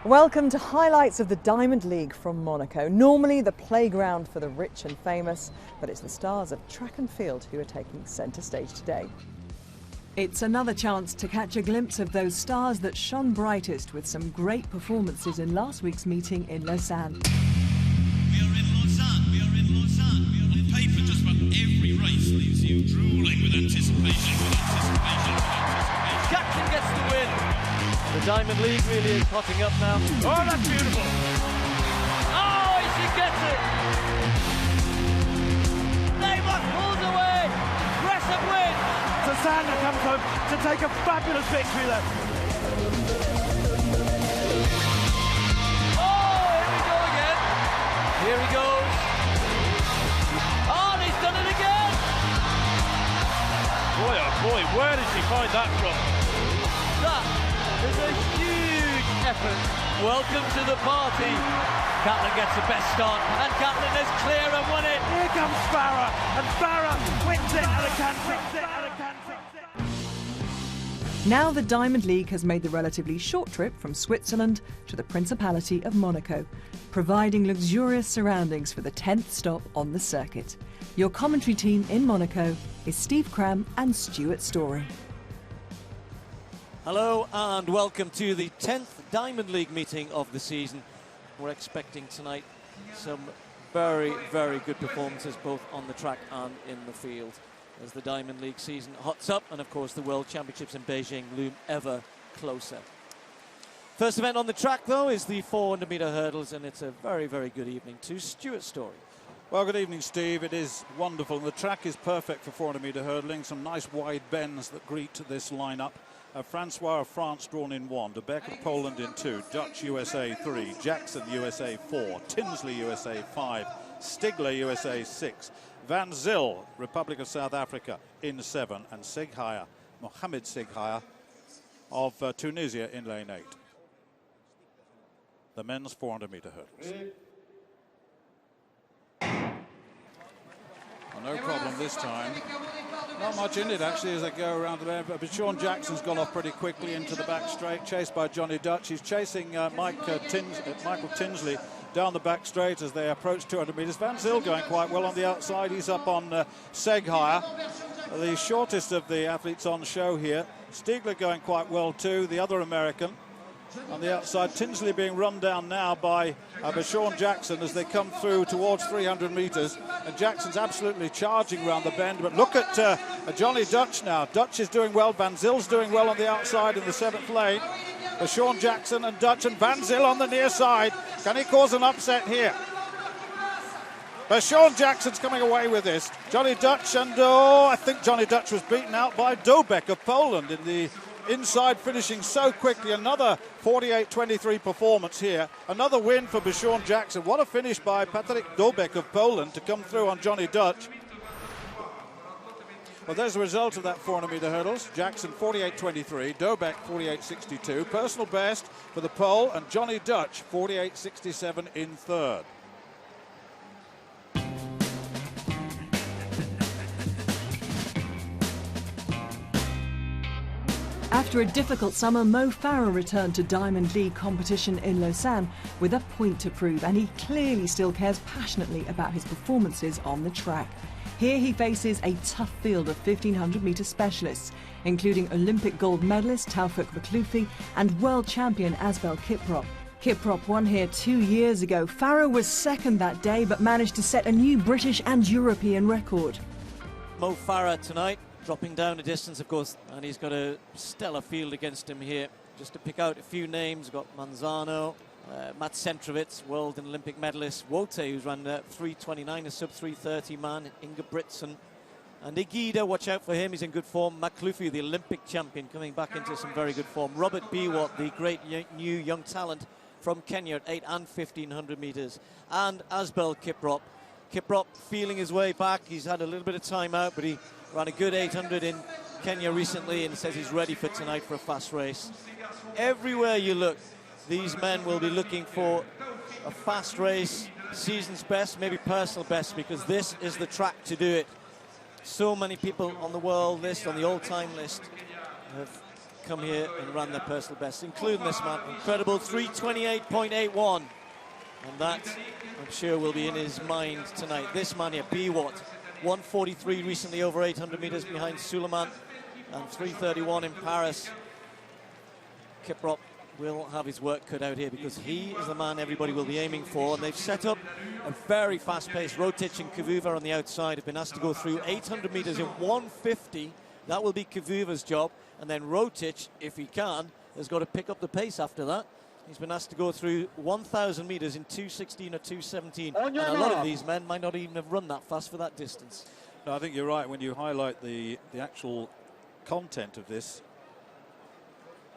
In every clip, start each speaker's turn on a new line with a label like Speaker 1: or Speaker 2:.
Speaker 1: Welcome to highlights of the Diamond League from Monaco. Normally the playground for the rich and famous, but it's the stars of track and field who are taking centre stage today. It's another chance to catch a glimpse of those stars that shone brightest with some great performances in last week's meeting in Lausanne.
Speaker 2: We are in Lausanne, we are in Lausanne, we are in paper. Just about every race leaves you drooling with anticipation,
Speaker 3: Jackson gets the win. The Diamond League really is hotting up now.
Speaker 2: Oh, that's beautiful.
Speaker 3: Oh, she gets it. Neymar pulls away. Impressive win.
Speaker 4: Susanna comes home to take a fabulous victory there.
Speaker 3: Oh, here we go again. Here he goes. Oh, and he's done it again.
Speaker 2: Boy, oh boy, where did she find that from?
Speaker 3: That is a huge effort. Welcome to the party. Catlin gets the best start, and Catlin is clear and won it.
Speaker 4: Here comes Farah, and Farah wins it at a cancer.
Speaker 1: Now the Diamond League has made the relatively short trip from Switzerland to the Principality of Monaco, providing luxurious surroundings for the 10th stop on the circuit. Your commentary team in Monaco is Steve Cram and Stuart Story.
Speaker 3: Hello and welcome to the 10th Diamond League meeting of the season. We're expecting tonight some very, very good performances both on the track and in the field as the Diamond League season hots up, and of course the World Championships in Beijing loom ever closer. First event on the track though is the 400-meter hurdles, and it's a very, very good evening to Stuart Story.
Speaker 5: Well, good evening, Steve. It is wonderful. The track is perfect for 400-meter hurdling. Some nice wide bends that greet this lineup. Francois of France drawn in 1, De Beck of Poland in 2, Dutch USA 3, Jackson USA 4, Tinsley USA 5, Stigler USA 6, Van Zyl, Republic of South Africa in 7, and Seghaya, Mohamed Seghaya of Tunisia in lane 8. The men's 400-meter hurdles. No problem this time. Not much in it actually as they go around the bend, but Sean Jackson's gone off pretty quickly into the back straight, chased by Johnny Dutch. He's chasing Michael Tinsley down the back straight as they approach 200 metres. Van Zyl going quite well on the outside. He's up on Seghaya, the shortest of the athletes on show here. Stigler going quite well too, the other American. On the outside, Tinsley being run down now by Sean Jackson as they come through towards 300 metres. And Jackson's absolutely charging round the bend. But look at Johnny Dutch now. Dutch is doing well. Van Zyl's doing well on the outside in the 7th lane. Sean Jackson and Dutch and Van Zyl on the near side. Can he cause an upset here? But Sean Jackson's coming away with this. Johnny Dutch, and I think Johnny Dutch was beaten out by Dobek of Poland in the inside, finishing so quickly. Another 48-23 performance here. Another win for Sean Jackson. What a finish by Patryk Dobek of Poland to come through on Johnny Dutch. Well, there's the result of that 400-meter hurdles. Jackson 48-23, Dobek 48-62. Personal best for the Pole, and Johnny Dutch 48-67 in third.
Speaker 1: After a difficult summer, Mo Farah returned to Diamond League competition in Lausanne with a point to prove, and he clearly still cares passionately about his performances on the track. Here he faces a tough field of 1500-metre specialists, including Olympic gold medalist Taoufik Makhloufi and world champion Asbel Kiprop. Kiprop won here 2 years ago. Farah was second that day, but managed to set a new British and European record.
Speaker 3: Mo Farah tonight, dropping down a distance, of course, and he's got a stellar field against him here. Just to pick out a few names, got Manzano, Matt Centrovitz, world and Olympic medalist, Wote, who's run 3:29, a sub-3:30 man, Inga Britson, and Igida, watch out for him, he's in good form. Makhloufi, the Olympic champion, coming back into some very good form. Robert Biwott, the great new young talent from Kenya at 8 and 1500 metres, and Asbel Kiprop. Kiprop feeling his way back. He's had a little bit of time out, but he ran a good 800 in Kenya recently and says he's ready for tonight for a fast race. Everywhere you look, these men will be looking for a fast race, season's best, maybe personal best, because this is the track to do it. So many people on the world list, on the all-time list, have come here and ran their personal best, including this man. Incredible 3:28.81. And that, I'm sure, will be in his mind tonight. This man here, Biwott, 1:43 recently over 800 metres behind Suleiman, and 3:31 in Paris. Kiprop will have his work cut out here because he is the man everybody will be aiming for, and they've set up a very fast pace. Rotic and Kavuva on the outside have been asked to go through 800 metres in 1:50. That will be Kavuva's job, and then Rotic, if he can, has got to pick up the pace after that. He's been asked to go through 1,000 metres in 2:16 or 2:17, and a lot of these men might not even have run that fast for that distance.
Speaker 5: No, I think you're right when you highlight the actual content of this.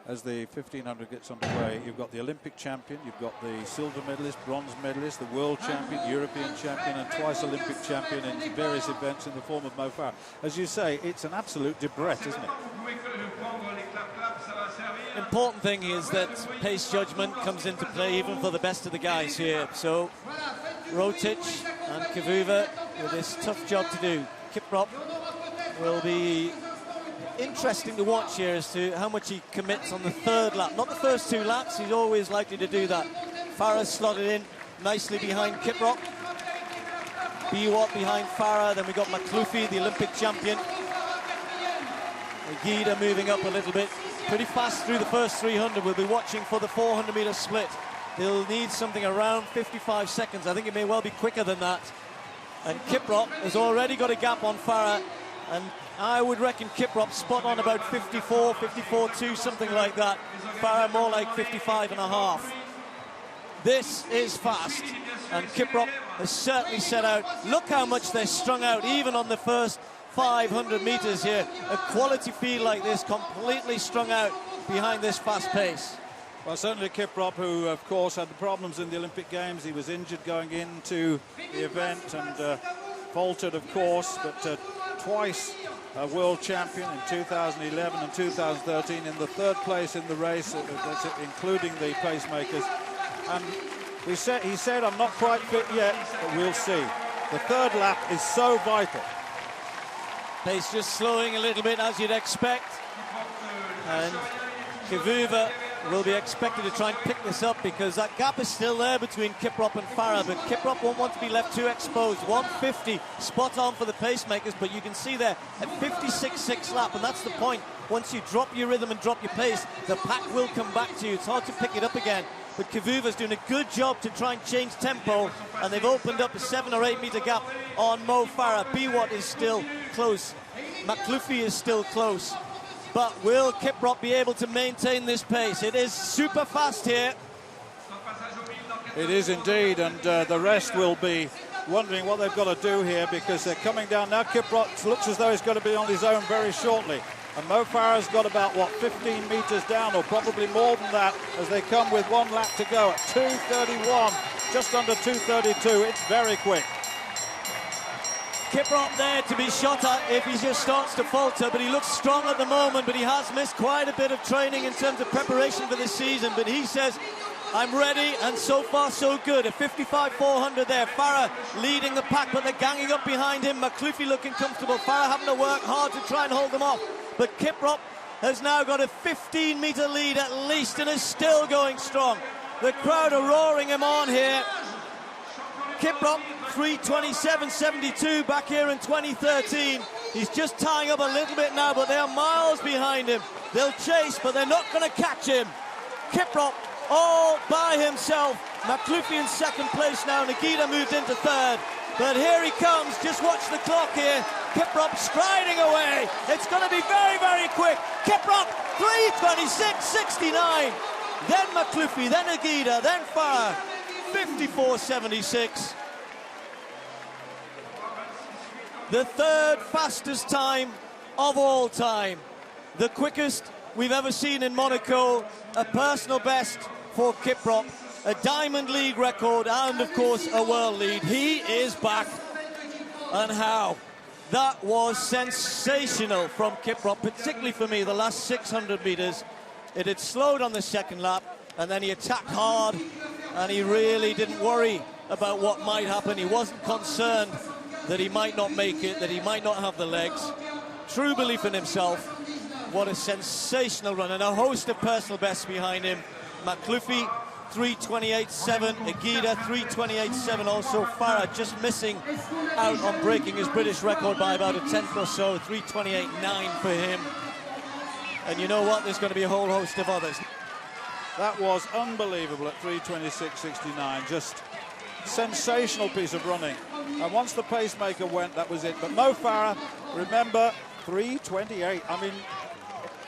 Speaker 5: As the 1500 gets underway, you've got the Olympic champion, you've got the silver medalist, bronze medalist, the world champion, European champion, and twice Olympic champion in various events in the form of Mo Farah. As you say, it's an absolute debret, isn't it?
Speaker 3: Important thing is that pace judgment comes into play even for the best of the guys here. So Rotic and Kavuva with this tough job to do. Kiprop will be interesting to watch here as to how much he commits on the third lap. Not the first two laps, he's always likely to do that. Farah slotted in nicely behind Kiprop. Biwott behind Farah, then we got Makhloufi, the Olympic champion. Guida moving up a little bit. Pretty fast through the first 300. We'll be watching for the 400-metre split. They'll need something around 55 seconds. I think it may well be quicker than that. And Kiprop has already got a gap on Farah, and I would reckon Kiprop spot on about 54, 54.2, something like that. Farah more like 55.5. This is fast, and Kiprop has certainly set out. Look how much they're strung out, even on the first 500 metres here. A quality field like this, completely strung out behind this fast pace.
Speaker 5: Well, certainly Kiprop, who of course had the problems in the Olympic Games. He was injured going into the event and faltered, of course, but twice a world champion in 2011 and 2013, in the third place in the race, including the pacemakers. And he said, I'm not quite fit yet, but we'll see. The third lap is so vital.
Speaker 3: Pace just slowing a little bit, as you'd expect. And Kavuva will be expected to try and pick this up because that gap is still there between Kiprop and Farah, but Kiprop won't want to be left too exposed. 150, spot on for the pacemakers, but you can see there at 56.6 lap, and that's the point. Once you drop your rhythm and drop your pace, the pack will come back to you. It's hard to pick it up again, but Kavuva's doing a good job to try and change tempo, and they've opened up a 7 or 8 metre gap on Mo Farah. Biwott is still close. Makhloufi is still close. But will Kiprop be able to maintain this pace? It is super fast here.
Speaker 5: It is indeed, and the rest will be wondering what they've got to do here because they're coming down now. Kiprop looks as though he's going to be on his own very shortly. And Mo Farah's got about, 15 metres down, or probably more than that, as they come with 1 lap to go at 2:31, just under 2:32. It's very quick.
Speaker 3: Kiprop there to be shot at if he just starts to falter, but he looks strong at the moment, but he has missed quite a bit of training in terms of preparation for this season. But he says, I'm ready, and so far so good. A 55.400 there. Farah leading the pack, but they're ganging up behind him. Makhloufi looking comfortable. Farah having to work hard to try and hold them off. But Kiprop has now got a 15-metre lead at least and is still going strong. The crowd are roaring him on here. Kiprop, 3:27.72 back here in 2013. He's just tying up a little bit now, but they are miles behind him. They'll chase, but they're not going to catch him. Kiprop all by himself. Makhloufi in second place now. Nagida moved into third. But here he comes. Just watch the clock here. Kiprop striding away. It's going to be very, very quick. Kiprop, 3:26.69. Then Makhloufi, then Nagida, then Farah. 54.76. The third fastest time of all time. The quickest we've ever seen in Monaco. A personal best for Kiprop. A Diamond League record and, of course, a world lead. He is back. And how? That was sensational from Kiprop, particularly for me, the last 600 metres. It had slowed on the second lap, and then he attacked hard, and he really didn't worry about what might happen. He wasn't concerned that he might not make it, that he might not have the legs. True belief in himself. What a sensational run, and a host of personal bests behind him. McLuffy, 3:28.7. Agida, 3:28.7. Also Farah just missing out on breaking his British record by about a tenth or so. 3:28.9 for him. And you know what? There's going to be a whole host of others.
Speaker 5: That was unbelievable at 3:26.69. Just sensational piece of running. And once the pacemaker went, that was it. But Mo Farah, remember, 3:28. I mean,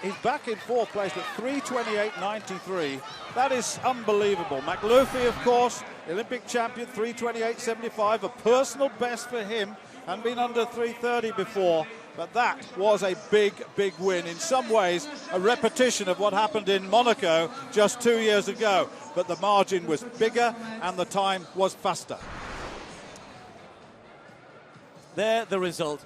Speaker 5: he's back in fourth place at 3:28.93. That is unbelievable. McLuffy, of course, Olympic champion, 3:28.75, a personal best for him, and been under 3:30 before. But that was a big, big win. In some ways, a repetition of what happened in Monaco just 2 years ago. But the margin was bigger and the time was faster.
Speaker 3: There, the result.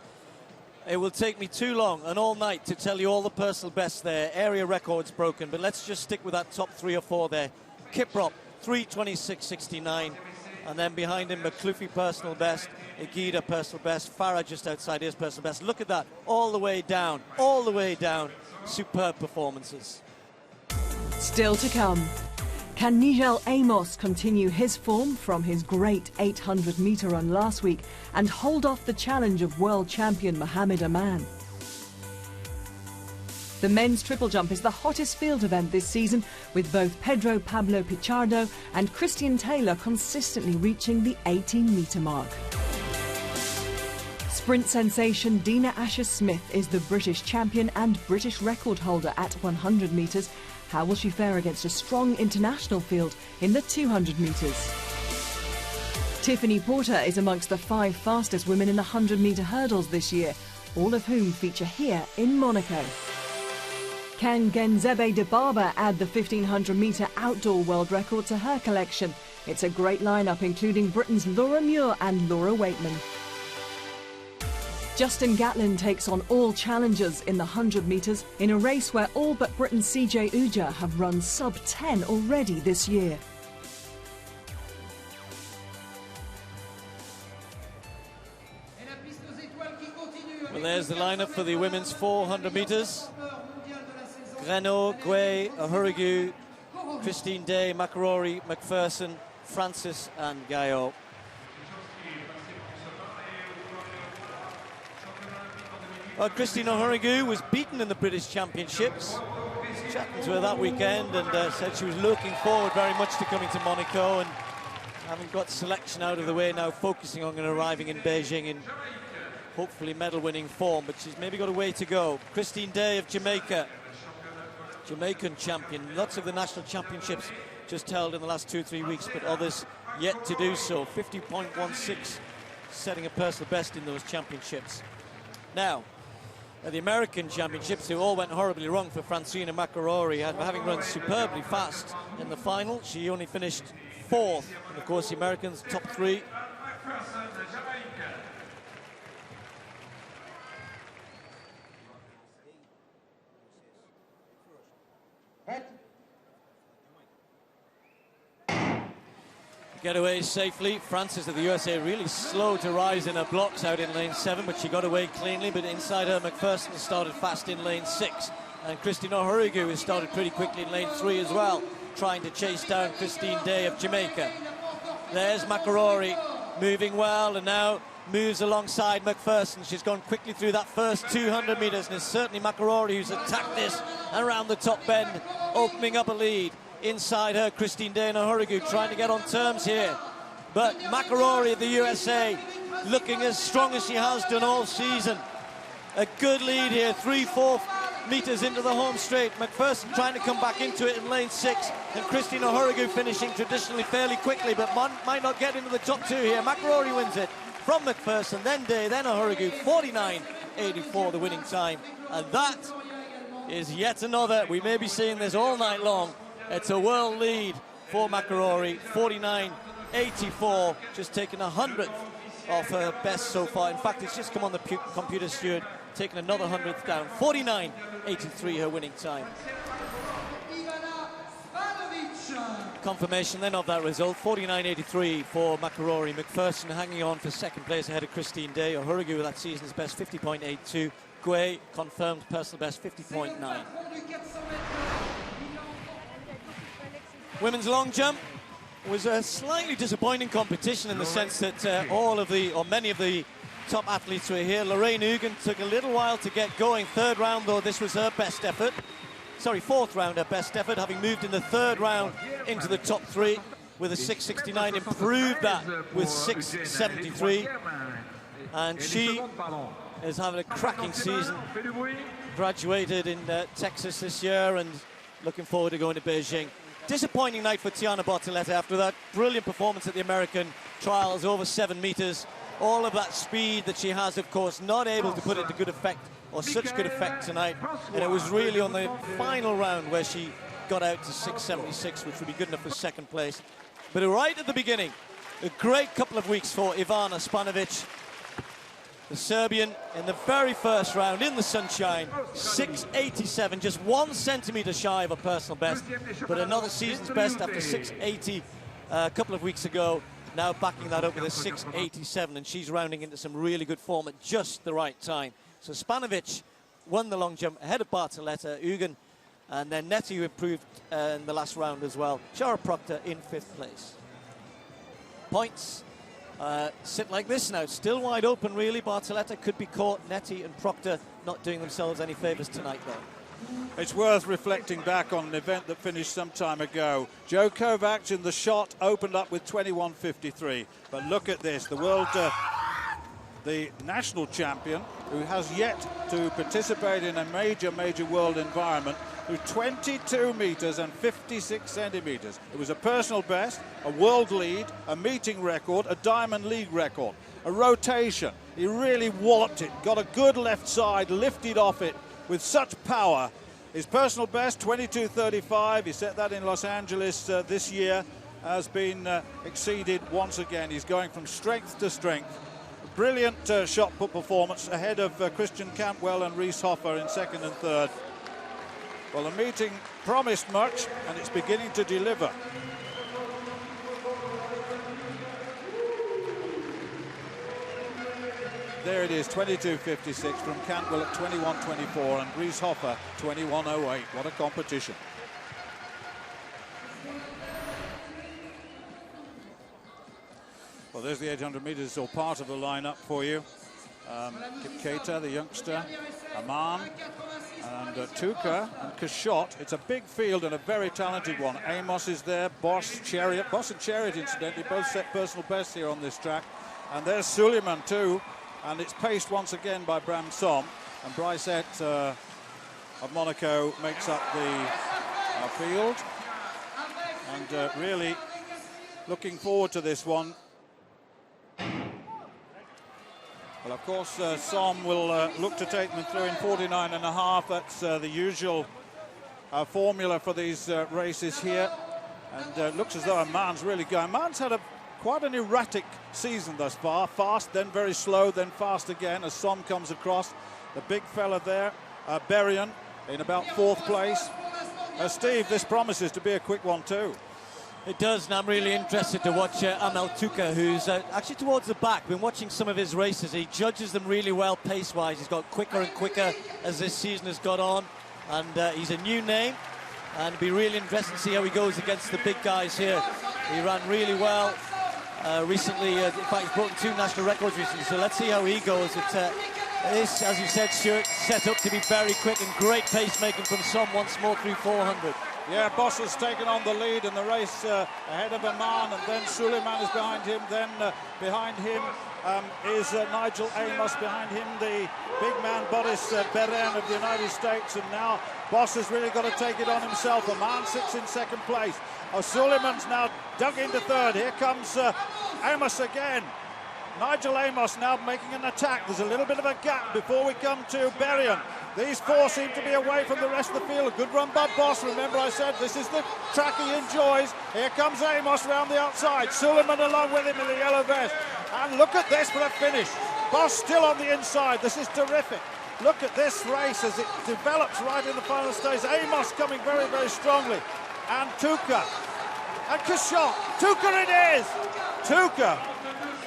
Speaker 3: It will take me too long and all night to tell you all the personal bests there. Area records broken, but let's just stick with that top 3 or 4 there. Kiprop, 3:26.69. And then behind him, McLuffy personal best, Agida personal best, Farah just outside his personal best. Look at that, all the way down, all the way down. Superb performances.
Speaker 1: Still to come. Can Nigel Amos continue his form from his great 800-metre run last week and hold off the challenge of world champion Mohamed Aman? The men's triple jump is the hottest field event this season, with both Pedro Pablo Pichardo and Christian Taylor consistently reaching the 18-metre mark. Sprint sensation Dina Asher-Smith is the British champion and British record holder at 100 metres. How will she fare against a strong international field in the 200 metres? Tiffany Porter is amongst the 5 fastest women in the 100-metre hurdles this year, all of whom feature here in Monaco. Can Genzebe Dibaba add the 1500-metre outdoor world record to her collection? It's a great lineup, including Britain's Laura Muir and Laura Waitman. Justin Gatlin takes on all challengers in the 100 metres in a race where all but Britain's CJ Uja have run sub-10 already this year.
Speaker 3: Well, there's the lineup for the women's 400 metres. Renaud, Guay, Ahurigu, Christine Day, McRory, McPherson, Francis and Gaillot. Well, Christine Ahurigu was beaten in the British Championships. I was chatting to her that weekend and said she was looking forward very much to coming to Monaco, and having got selection out of the way now, focusing on arriving in Beijing in hopefully medal-winning form, but she's maybe got a way to go. Christine Day of Jamaica, Jamaican champion. Lots of the national championships just held in the last 2-3 weeks, but others yet to do so. 50.16, setting a personal best in those championships. Now, at the American Championships, it all went horribly wrong for Francina McArory. Having run superbly fast in the final, she only finished 4th. And of course, the Americans, top 3. Get away safely. Francis of the USA really slow to rise in her blocks out in lane 7, but she got away cleanly. But inside her, McPherson started fast in lane 6. And Christine Ahurigu has started pretty quickly in lane 3 as well, trying to chase down Christine Day of Jamaica. There's McArory moving well and now moves alongside McPherson. She's gone quickly through that first 200 metres, and it's certainly McArory who's attacked this around the top bend, opening up a lead. Inside her, Christine Day and Ahurigu trying to get on terms here. But McArory of the USA looking as strong as she has done all season. A good lead here, 3-4 metres into the home straight. McPherson trying to come back into it in lane 6, and Christine Ahurigu finishing traditionally fairly quickly, but might not get into the top 2 here. McArory wins it from McPherson, then Day, then Ahurigu. 49.84 the winning time, and that is yet another. We may be seeing this all night long. It's a world lead for McArory, 49.84, just taking 100th off her best so far. In fact, it's just come on the computer, Stuart, taking another 100th down. 49.83 her winning time. Confirmation then of that result, 49.83 for McArory. McPherson hanging on for second place ahead of Christine Day. Ahurigu with that season's best, 50.82. Guay confirmed personal best 50.9. Women's long jump was a slightly disappointing competition in the sense that many of the top athletes were here. Lorraine Hugen took a little while to get going. Third round, though, this was her best effort. Sorry, fourth round, her best effort, having moved in the third round into the top three with a 6.69, improved that with 6.73. And she is having a cracking season. Graduated in Texas this year and looking forward to going to Beijing. Disappointing night for Tiana Bartoletta after that brilliant performance at the American trials, over 7 meters. All of that speed that she has, of course, not able to put it to good effect, or such good effect tonight. And it was really on the final round where she got out to 6.76, which would be good enough for second place. But right at the beginning, a great couple of weeks for Ivana Spanovic. The Serbian in the very first round in the sunshine, 6.87, just 1 centimetre shy of a personal best, but another season's best after 6.80 a couple of weeks ago. Now backing that up with a 6.87, and she's rounding into some really good form at just the right time. So Spanovic won the long jump ahead of Bartoletta, Hugen, and then Nettie, who improved in the last round as well. Shara Proctor in 5th place. Points sit like this now, still wide open really. Bartoletta could be caught. Nettie and Proctor not doing themselves any favours tonight though.
Speaker 5: It's worth reflecting back on an event that finished some time ago. Joe Kovacs in the shot opened up with 21.53. But look at this, the national champion, who has yet to participate in a major world environment, who 22 meters and 56 centimeters. It was a personal best, a world lead, a meeting record, a Diamond League record, a rotation. He really walloped it, got a good left side, lifted off it with such power. His personal best, 22.35, he set that in Los Angeles this year, has been exceeded once again. He's going from strength to strength. Brilliant shot put performance ahead of Christian Cantwell and Reese Hoffer in second and third. Well, the meeting promised much, and it's beginning to deliver. There it is, 22.56 from Cantwell at 21.24 and Reese Hoffer 21.08. What a competition. Well, there's the 800 meters, all part of the lineup for you. Kip Keita, the youngster, Aman, and Tuka and Kashot. It's a big field and a very talented one. Amos is there, Boss, Chariot. Boss and Chariot, incidentally, both set personal bests here on this track. And there's Suleiman too. And it's paced once again by Bram Som. And Brycette of Monaco makes up the field. And really looking forward to this one. Well, of course, Som will look to take them through in 49.5. That's the usual formula for these races here. And looks as though Aman's really going. Aman's had quite an erratic season thus far. Fast, then very slow, then fast again as Som comes across. The big fella there, Berrien, in about 4th place. Steve, this promises to be a quick one too.
Speaker 3: It does, and I'm really interested to watch Amel Tuka, who's actually towards the back. Been watching some of his races. He judges them really well pace-wise. He's got quicker and quicker as this season has got on, and he's a new name, and it'll be really interesting to see how he goes against the big guys here. He ran really well recently. In fact, he's broken 2 national records recently, so let's see how he goes. It's, as you said, Stuart, set up to be very quick and great pace-making from Som once more through 400.
Speaker 5: Yeah, Boss has taken on the lead in the race ahead of Aman, and then Suleiman is behind him. Then behind him is Nigel Amos. Behind him, the big man Boris Beren of the United States. And now Boss has really got to take it on himself. Aman sits in 2nd place. Suleiman's now dug into 3rd. Here comes Amos again. Nigel Amos now making an attack. There's a little bit of a gap before we come to Berrien. These 4 seem to be away from the rest of the field. A good run by Boss. Remember I said this is the track he enjoys. Here comes Amos round the outside. Suleiman along with him in the yellow vest. And look at this for a finish. Boss still on the inside. This is terrific. Look at this race as it develops right in the final stage. Amos coming very, very strongly. And Tuka. And Kashot. Tuka it is. Tuka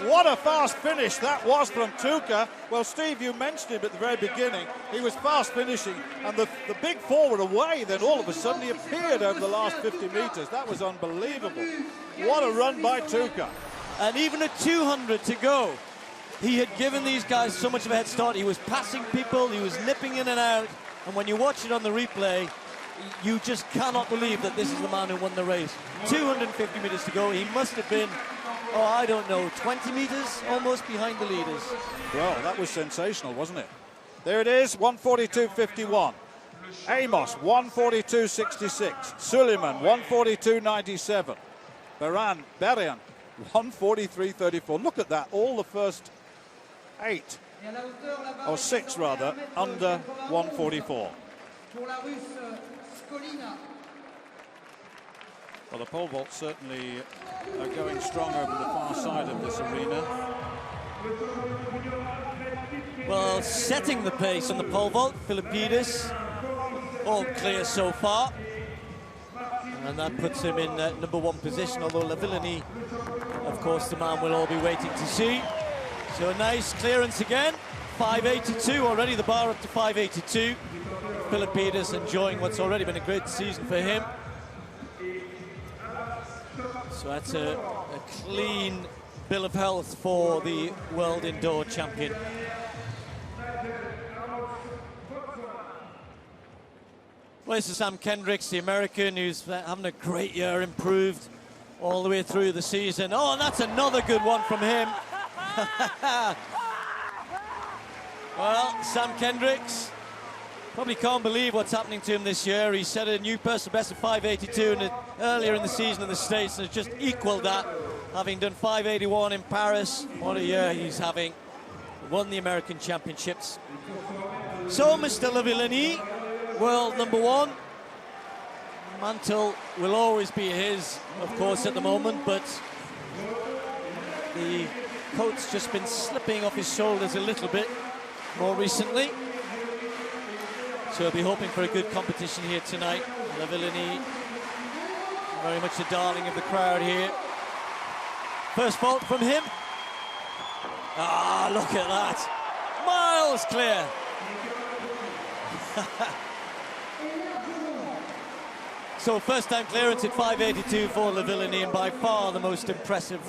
Speaker 5: What a fast finish that was from Tuka. Well, Steve, you mentioned him at the very beginning. He was fast finishing, and the big forward away, then all of a sudden he appeared over the last 50 metres. That was unbelievable. What a run by Tuka.
Speaker 3: And even at 200 to go, he had given these guys so much of a head start. He was passing people, he was nipping in and out, and when you watch it on the replay, you just cannot believe that this is the man who won the race. 250 metres to go. He must have been, oh, I don't know, 20 metres almost behind the leaders.
Speaker 5: Well, that was sensational, wasn't it? There it is, 1:42.51. Amos, 1:42.66. Suleiman, 1:42.97. Berian, 1:43.34. Look at that, all the first 8, or 6 rather, under 1:44. Well, the pole vault certainly are going strong over the far side of this arena.
Speaker 3: Well, setting the pace on the pole vault, Philippidis, all clear so far. And that puts him in number 1 position, although Lavillenie, of course, the man we'll all be waiting to see. So a nice clearance again, 5:82, already the bar up to 5:82. Philippidis enjoying what's already been a great season for him. So that's a clean bill of health for the world indoor champion. Well, this is Sam Kendricks, the American, who's having a great year, improved all the way through the season. Oh, and that's another good one from him. Well, Sam Kendricks probably can't believe what's happening to him this year. He set a new personal best of 5:82 earlier in the season in the States, and has just equalled that, having done 5:81 in Paris. What a year he's having. Won the American Championships. So, Mr. Lavillenie, world number 1. Mantle will always be his, of course, at the moment, but the coat's just been slipping off his shoulders a little bit more recently. So he'll be hoping for a good competition here tonight. Lavillenie, very much the darling of the crowd here. First fault from him. Ah, look at that. Miles clear. So first time clearance at 5:82 for Lavillenie, and by far the most impressive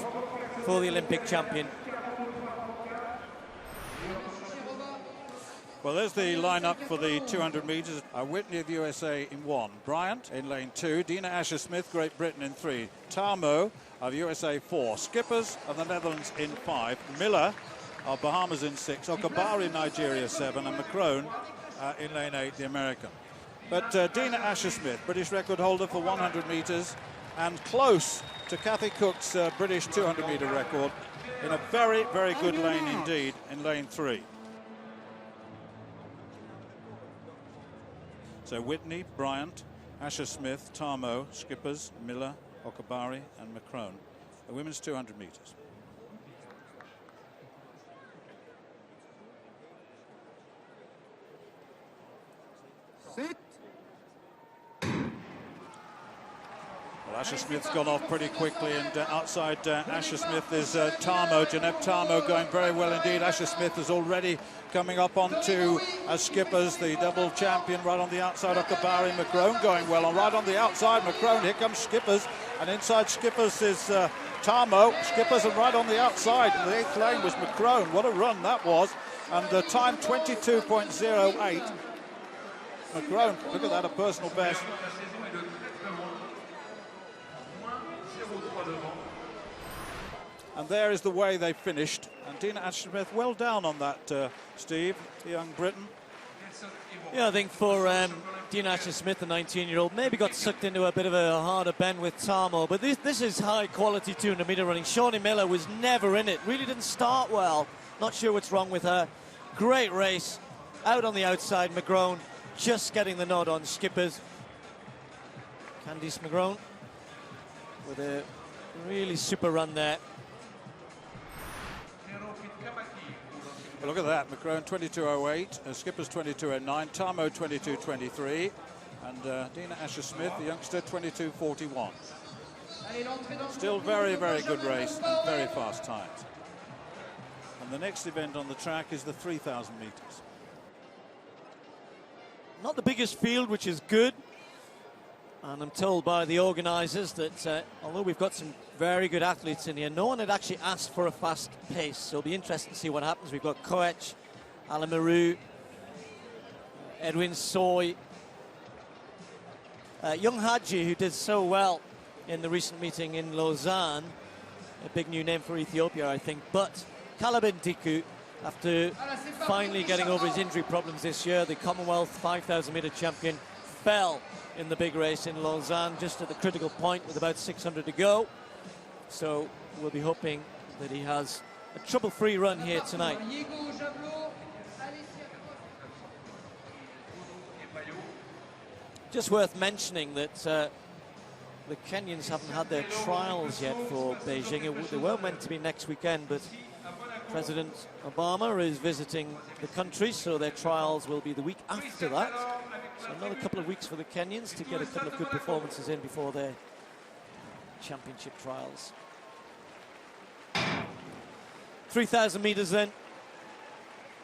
Speaker 3: for the Olympic champion.
Speaker 5: Well, there's the lineup for the 200 metres. Whitney of the USA in 1. Bryant in lane 2. Dina Asher-Smith, Great Britain in 3. Tarmo of USA 4. Skippers of the Netherlands in 5. Miller of Bahamas in 6. Okabari, Nigeria 7. And McCrone in lane 8, the American. But Dina Asher-Smith, British record holder for 100 metres, and close to Kathy Cook's British 200 metre record, in a very, very good lane indeed in lane 3. So Whitney, Bryant, Asher-Smith, Tarmo, Skippers, Miller, Okabari and McCrone. The women's 200 metres.
Speaker 6: Sit.
Speaker 5: Well, Asher-Smith's gone off pretty quickly, and outside Asher-Smith is Tarmo, Janeb Tarmo, going very well indeed. Asher-Smith is already coming up onto Skippers, the double champion, right on the outside. Okabari, McCrone going well, and right on the outside McCrone, here comes Skippers, and inside Skippers is Tarmo, Skippers, and right on the outside, the 8th lane was McCrone. What a run that was, and the time 22.08. McCrone, look at that, a personal best. And there is the way they finished. And Dina Asher-Smith well down on that, Steve, the young Briton.
Speaker 3: Yeah, I think for Dina Asher-Smith, the 19-year-old, maybe got sucked into a bit of a harder bend with Tarmo. But this is high-quality 200-metre running. Shawnee Miller was never in it. Really didn't start well. Not sure what's wrong with her. Great race. Out on the outside, McCrone just getting the nod on Skippers. Candice McCrone with a really super run there.
Speaker 5: Well, look at that, McCrone 22.08, Skippers 22.09, Tarmo 22.23, and Dina Asher-Smith, the youngster, 22.41. Still very, very good race and very fast times. The next event on the track is the 3,000 metres.
Speaker 3: Not the biggest field, which is good. And I'm told by the organisers that although we've got some very good athletes in here, no one had actually asked for a fast pace. So it'll be interesting to see what happens. We've got Koech, Alamaru, Edwin Soy, young Hadji, who did so well in the recent meeting in Lausanne. A big new name for Ethiopia, I think. But Kalabin Diku, after finally getting over his injury problems this year, the Commonwealth 5,000 metre champion, fell in the big race in Lausanne just at the critical point with about 600 to go. So we'll be hoping that he has a trouble-free run here tonight. Just worth mentioning that the Kenyans haven't had their trials yet for Beijing. They were meant to be next weekend, but President Obama is visiting the country, so their trials will be the week after that. So another couple of weeks for the Kenyans to get a couple of good performances in before their championship trials. 3,000 metres then.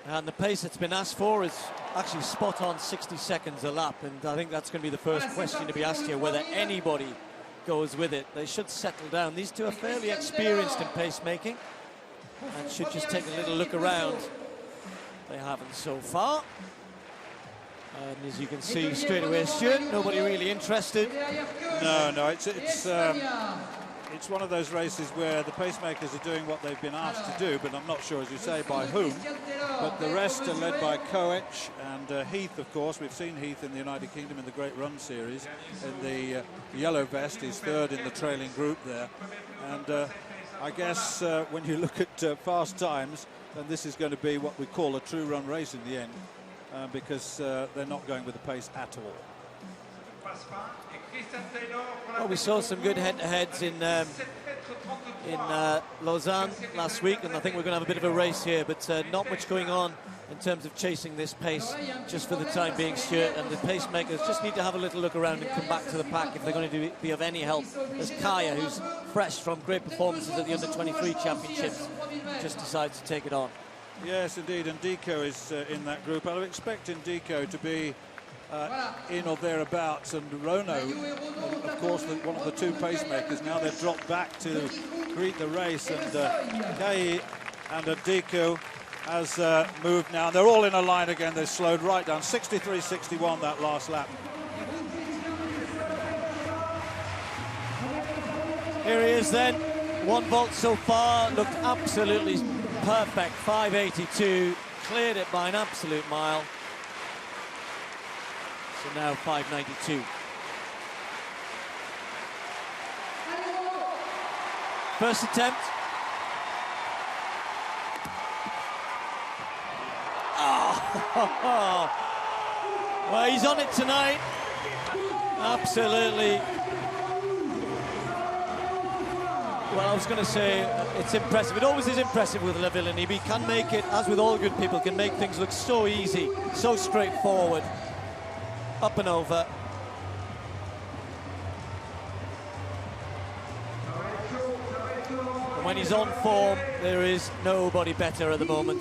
Speaker 3: And the pace that's been asked for is actually spot on 60 seconds a lap. And I think that's going to be the first question to be asked here, whether anybody goes with it. They should settle down. These two are fairly experienced in pacemaking and should just take a little look around. They haven't so far. And as you can see straight away, Stuart, nobody really interested.
Speaker 5: No, it's one of those races where the pacemakers are doing what they've been asked to do, but I'm not sure, as you say, by whom. But the rest are led by Koech and Heath, of course. We've seen Heath in the United Kingdom in the Great Run Series. In the yellow vest, he's third in the trailing group there. And I guess when you look at fast times, then this is going to be what we call a true run race in the end. Because they're not going with the pace at all.
Speaker 3: Well, we saw some good head-to-heads in Lausanne last week, and I think we're going to have a bit of a race here, but not much going on in terms of chasing this pace just for the time being, Stuart. And the pacemakers just need to have a little look around and come back to the pack if they're going to be of any help. As Kaya, who's fresh from great performances at the Under-23 Championships, just decides to take it on.
Speaker 5: Yes, indeed, and Deco is in that group. I was expecting Deco to be in or thereabouts, and Rono, of course, one of the two pacemakers. Now they've dropped back to greet the race, and Kai and Deco has moved now. They're all in a line again. They've slowed right down. 63.61 that last lap.
Speaker 3: Here he is then. 1 volt so far, looked absolutely perfect. 5.82, cleared it by an absolute mile. So now 5.92. First attempt. Oh, well, he's on it tonight. Absolutely. Well, I was going to say it's impressive. It always is impressive with Le Villani. He can make it, as with all good people, can make things look so easy, so straightforward. Up and over. And when he's on form, there is nobody better at the moment.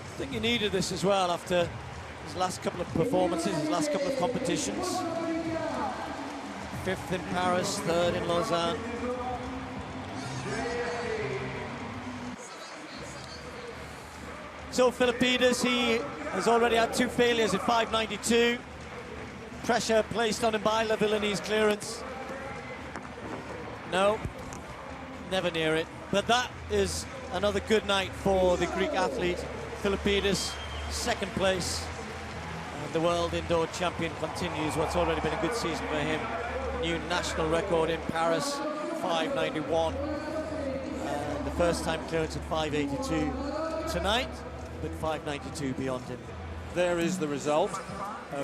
Speaker 3: I think he needed this as well after his last couple of performances, his last couple of competitions. 5th in Paris, 3rd in Lausanne. So Philippides, he has already had 2 failures at 5.92. Pressure placed on him by Le Villani's clearance. No, never near it. But that is another good night for the Greek athlete. Philippides, 2nd place. And the world indoor champion continues what's already been a good season for him. New national record in Paris, 5.91. And the first time clearance at 5.82 tonight, but 5.92 beyond him.
Speaker 5: There is the result.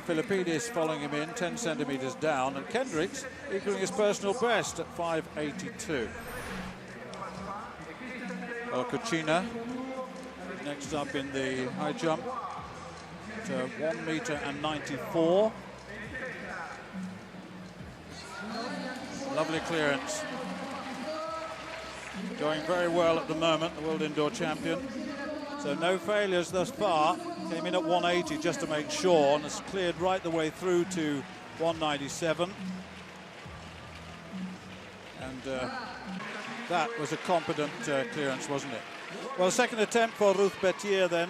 Speaker 5: Philippides following him in, 10 centimetres down, and Kendricks equaling his personal best at 5.82. Cucina next up in the high jump at 1 metre and 94. Lovely clearance. going very well at the moment, the world indoor champion. So no failures thus far. Came in at 180 just to make sure, and has cleared right the way through to 197. And that was a competent clearance, wasn't it? Well, second attempt for Ruth Bettier then.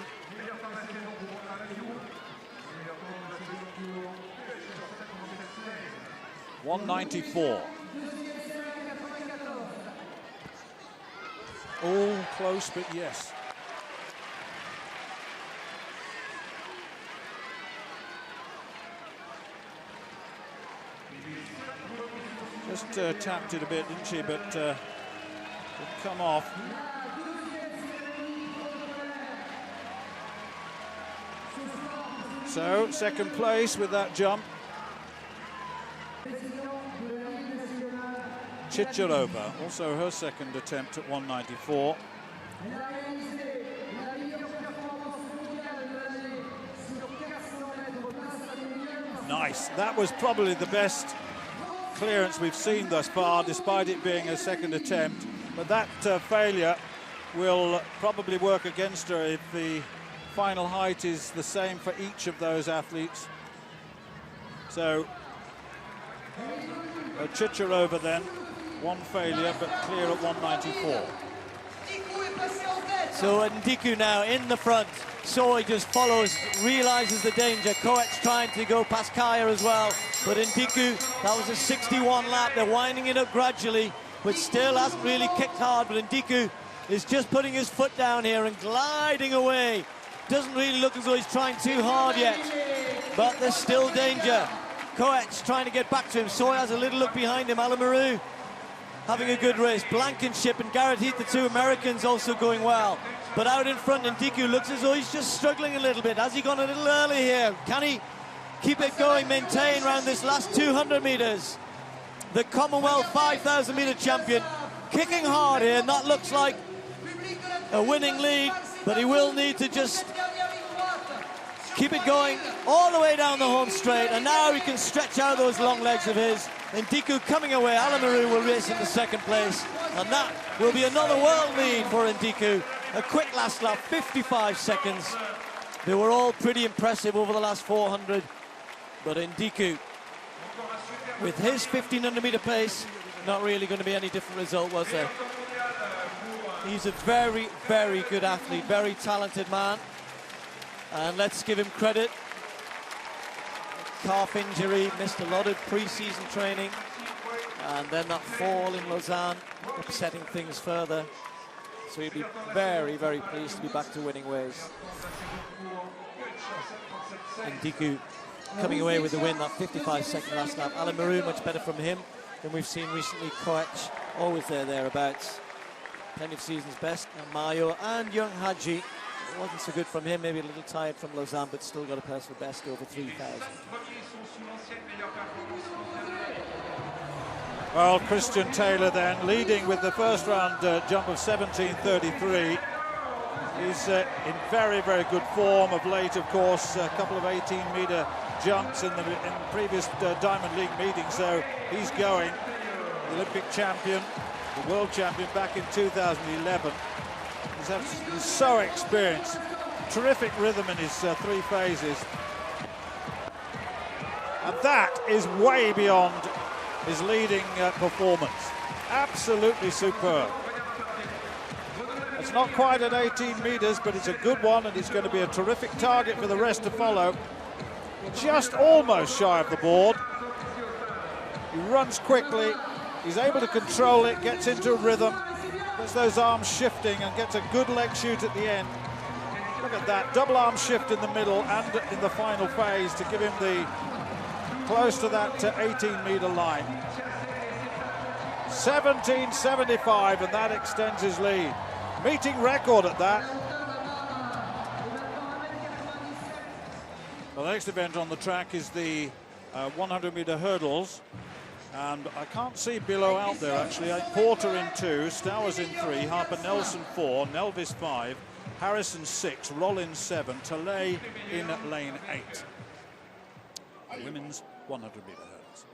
Speaker 5: .194. All close, but yes. Just tapped it a bit, didn't she? But it come off. So, second place with that jump. Chicharova, also her second attempt at 194. Nice. That was probably the best clearance we've seen thus far, despite it being a second attempt. But that failure will probably work against her if the final height is the same for each of those athletes. So, Chicharova then, one failure, but clear at 194.
Speaker 3: So Ndiku now in the front. Soy just follows, realizes the danger. Koech trying to go past Kaya as well. But Ndiku, that was a 61 lap. They're winding it up gradually, but still hasn't really kicked hard. But Ndiku is just putting his foot down here and gliding away. Doesn't really look as though he's trying too hard yet, but there's still danger. Koech trying to get back to him. Soy has a little look behind him. Alamaru having a good race. Blankenship and Garrett Heath, the two Americans, also going well. But out in front, Ndiku looks as though he's just struggling a little bit. Has he gone a little early here? Can he keep it going, maintain around this last 200 metres? The Commonwealth 5,000 metre champion kicking hard here, and that looks like a winning lead, but he will need to just keep it going all the way down the home straight, and now he can stretch out those long legs of his. Ndiku coming away. Alamaru will race into second place, and that will be another world lead for Ndiku. A quick last lap, 55 seconds. They were all pretty impressive over the last 400, but Ndiku, with his 1,500 metre pace, not really going to be any different result, was there? He's a very, very good athlete, very talented man. And let's give him credit. Calf injury, missed a lot of pre-season training. And then that fall in Lausanne, upsetting things further. So he'd be very, very pleased to be back to winning ways. Ndiku coming away with the win, that 55-second last lap. Alamaru, much better from him than we've seen recently. Koech, always thereabouts. Plenty of season's best. And Mayo and young Hadji. It wasn't so good from him, maybe a little tired from Lausanne, but still got a personal best over 3,000.
Speaker 5: Well, Christian Taylor then leading with the first round jump of 17.33. He's in very, very good form of late, of course. A couple of 18-metre jumps in the previous Diamond League meeting, so he's going. The Olympic champion, the world champion back in 2011. He's so experienced. Terrific rhythm in his three phases. And that is way beyond his leading performance. Absolutely superb. It's not quite at 18 metres, but it's a good one, and it's going to be a terrific target for the rest to follow. Just almost shy of the board. He runs quickly. He's able to control it, gets into a rhythm. Gets those arms shifting and gets a good leg shoot at the end. Look at that, double arm shift in the middle and in the final phase to give him the close to that 18-metre line. 17.75, and that extends his lead. Meeting record at that. Well, the next event on the track is the 100-metre hurdles. And I can't see Billow out there, actually. Porter in 2, Stowers in 3, Harper Nelson 4, Nelvis 5, Harrison 6, Rollins 7, Talay in lane 8. Women's 100-metre hurdles.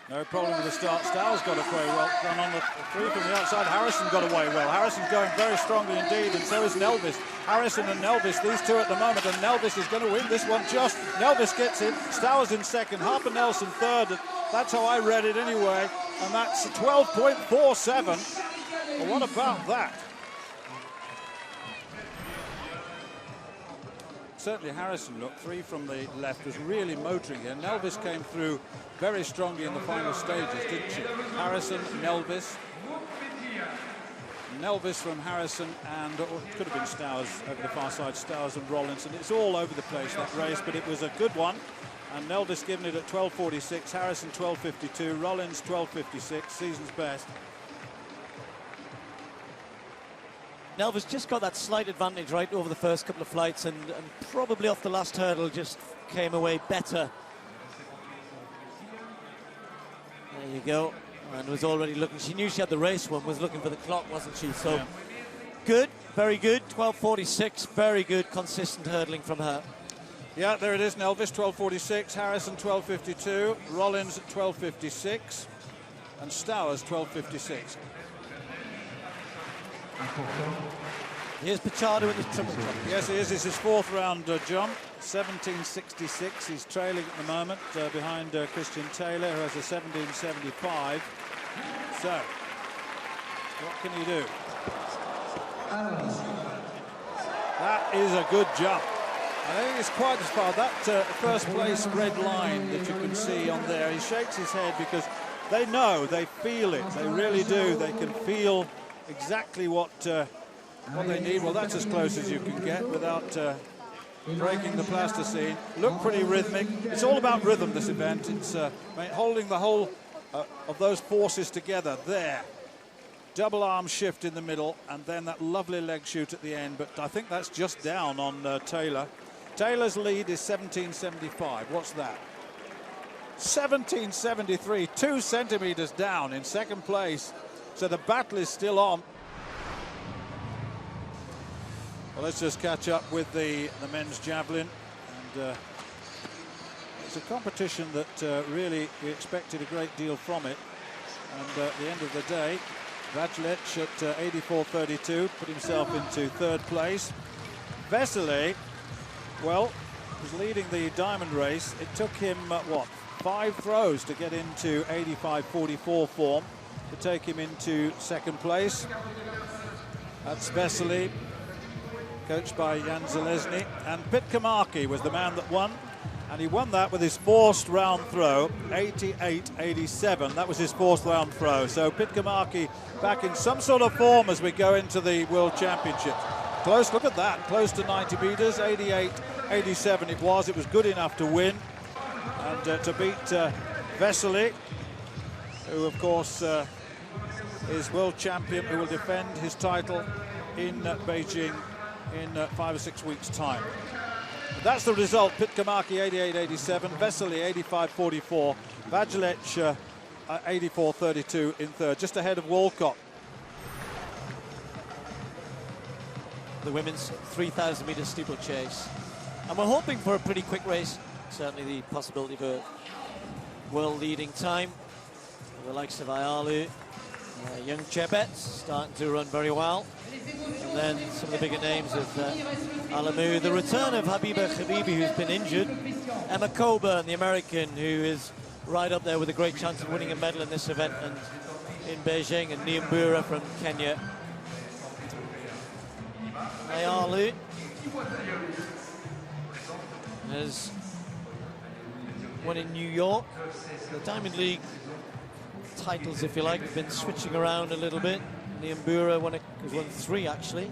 Speaker 5: No problem with the start. Stowers got away well. Gone on the three from the outside. Harrison got away well. Harrison's going very strongly indeed, and so is Nelvis. Harrison and Nelvis, these two at the moment, and Nelvis is going to win this one just. Nelvis gets it. Stowers in second. Harper Nelson third. That's how I read it anyway. And that's 12.47. Well, what about that? Certainly Harrison, look, three from the left, was really motoring here. Nelvis came through very strongly in the final stages, didn't she? Harrison, Nelvis from Harrison, and it could have been Stowers over the far side, Stowers and Rollinson. It's all over the place, that race, but it was a good one. And Nelvis given it at 12.46, Harrison 12.52, Rollins 12.56, season's best.
Speaker 3: Nelvis just got that slight advantage right over the first couple of flights, and probably off the last hurdle just came away better. There you go. And was already looking, she knew she had the race one, was looking for the clock, wasn't she? So good, very good, 12.46, very good, consistent hurdling from her.
Speaker 5: Yeah, there it is, Nelvis 12.46, Harrison 12.52, Rollins 12.56, and Stowers 12.56.
Speaker 3: Here's Pichardo in the triple jump.
Speaker 5: Yes, he is. It's his fourth round jump. 17.66. He's trailing at the moment behind Christian Taylor, who has a 17.75. So, what can he do? That is a good jump. I think it's quite as far. That first place red line that you can see on there, he shakes his head because they know, they feel it. They really do. They can feel exactly what they need. Well, that's as close as you can get without breaking the plasticine. Look pretty rhythmic. It's all about rhythm, this event. It's holding the whole of those forces together there. Double arm shift in the middle, and then that lovely leg shoot at the end. But I think that's just down on Taylor. Taylor's lead is 17.75. What's that? 17.73, 2 centimeters down in second place. So the battle is still on. Well, let's just catch up with the men's javelin. And it's a competition that really we expected a great deal from it. And at the end of the day, Vaclec at 84.32 put himself into third place. Vesely, well, was leading the diamond race. It took him, 5 throws to get into 85.44 form to take him into second place. That's Vesely, coached by Jan Zalesny. And Pitkamaki was the man that won. And he won that with his forced round throw, 88.87. That was his fourth round throw. So Pitkamaki back in some sort of form as we go into the World Championships. Close, look at that, close to 90 meters, 88.87 it was. It was good enough to win. And to beat Vesely, who of course is world champion, who will defend his title in Beijing in 5 or 6 weeks' time. That's the result. Pitkamaki 88.87, Vesely 85.44, Vaclec 84.32 in third, just ahead of Walcott.
Speaker 3: The women's 3,000 meter steeplechase, and we're hoping for a pretty quick race. Certainly the possibility of a world leading time. The likes of Ayalu, young Chebet starting to run very well. And then some of the bigger names of Alamu. The return of Habiba Khabibi, who's been injured. Emma Coburn, the American, who is right up there with a great chance of winning a medal in this event and in Beijing. And Niambura from Kenya. Ayalu has won in New York. The Diamond League titles, if you like, have been switching around a little bit. Niambura won 3 actually.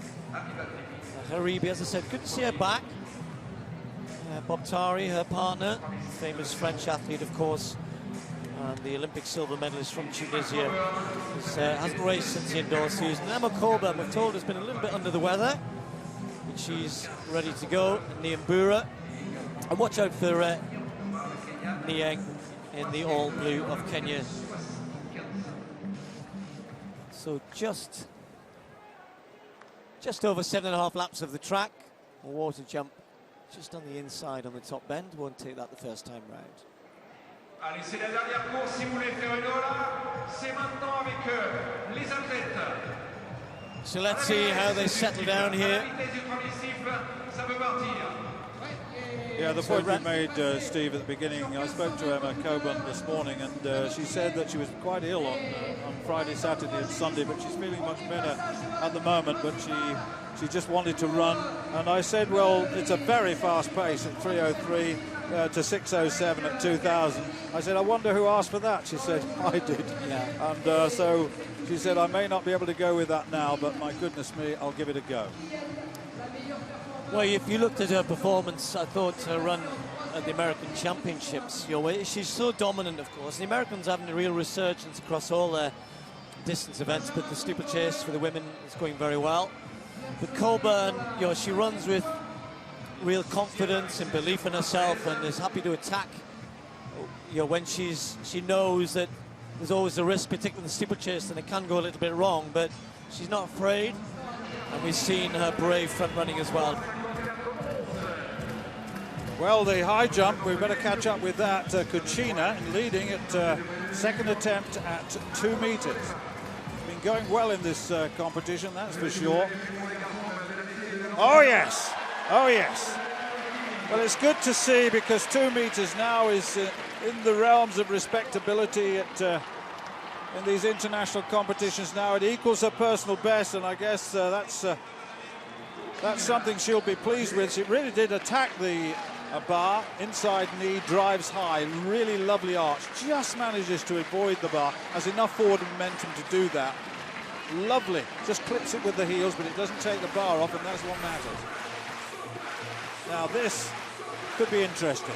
Speaker 3: Haribi, as I said, good to see her back. Bob Tari, her partner, famous French athlete, of course, and the Olympic silver medalist from Tunisia, hasn't raced since the indoor season. Emma Coburn, we're told, has been a little bit under the weather, but she's ready to go. Niambura, and watch out for Niang in the all blue of Kenya. So just over 7.5 laps of the track. A water jump just on the inside on the top bend. Won't take that the first time round.
Speaker 7: Allez, c'est la dernière course. Si vous voulez faire une ola, c'est maintenant avec les athlètes.
Speaker 3: So let's see how they settle down here.
Speaker 5: Yeah, the point you made, Steve, at the beginning, I spoke to Emma Coburn this morning, and she said that she was quite ill on Friday, Saturday and Sunday, but she's feeling much better at the moment, but she just wanted to run. And I said, well, it's a very fast pace at 3:03 to 6:07 at 2000. I said, I wonder who asked for that. She said, I did.
Speaker 3: Yeah.
Speaker 5: And so she said, I may not be able to go with that now, but my goodness me, I'll give it a go.
Speaker 3: Well, if you looked at her performance, I thought her run at the American Championships, she's so dominant, of course. The Americans having a real resurgence across all their distance events, but the steeplechase for the women is going very well. But Coburn, she runs with real confidence and belief in herself, and is happy to attack. When she knows that there's always a risk, particularly in the steeplechase, and it can go a little bit wrong, but she's not afraid. And we've seen her brave front running as well.
Speaker 5: Well, the high jump, we better catch up with that. Cucina leading at second attempt at 2 meters. Been going well in this competition, that's for sure. Oh yes, oh yes. Well, it's good to see, because 2 meters now is in the realms of respectability at in these international competitions now. It equals her personal best, and I guess that's something she'll be pleased with. She really did attack the bar, inside knee, drives high, really lovely arch, just manages to avoid the bar, has enough forward momentum to do that. Lovely, just clips it with the heels, but it doesn't take the bar off, and that's what matters. Now this could be interesting.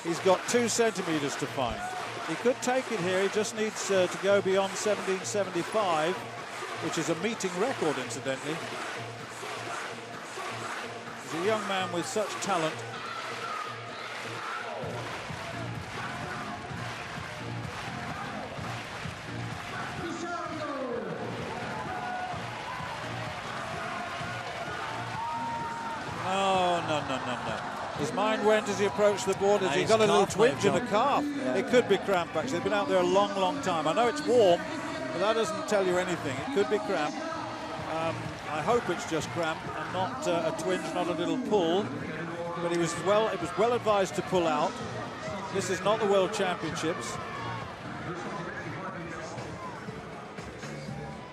Speaker 5: He's got 2 centimeters to find. He could take it here. He just needs to go beyond 1775, which is a meeting record, incidentally. He's a young man with such talent. No. His mind went as he approached the border. He got a little twinge in the calf. Yeah. It could be cramp, actually. They've been out there a long, long time. I know it's warm, but that doesn't tell you anything. It could be cramp. I hope it's just cramp and not a twinge, not a little pull. But it was well advised to pull out. This is not the World Championships.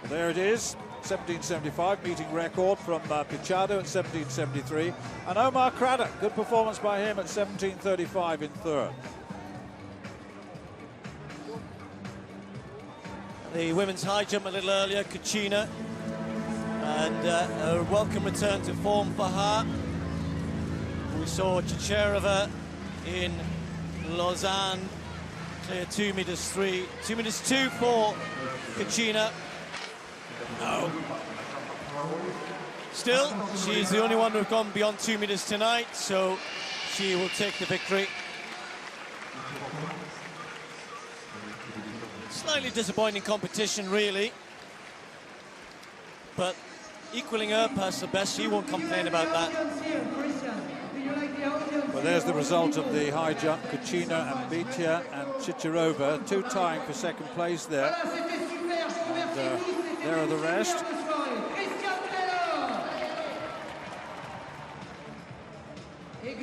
Speaker 5: There it is. 1775, meeting record from Pichado at 1773, and Omar Craddock, good performance by him at 1735 in third.
Speaker 3: The women's high jump a little earlier, Cucina, and a welcome return to form for her. We saw Chicherova in Lausanne clear 2 meters 3, 2 meters 2 for Cucina. No. Still, she's the only one who's gone beyond 2 meters tonight, so she will take the victory. Slightly disappointing competition, really. But equaling her personal best, she won't complain about that.
Speaker 5: Well, there's the result of the high jump. Cucina and Bitia and Chicherova, 2 tying for second place there. And, there are the rest.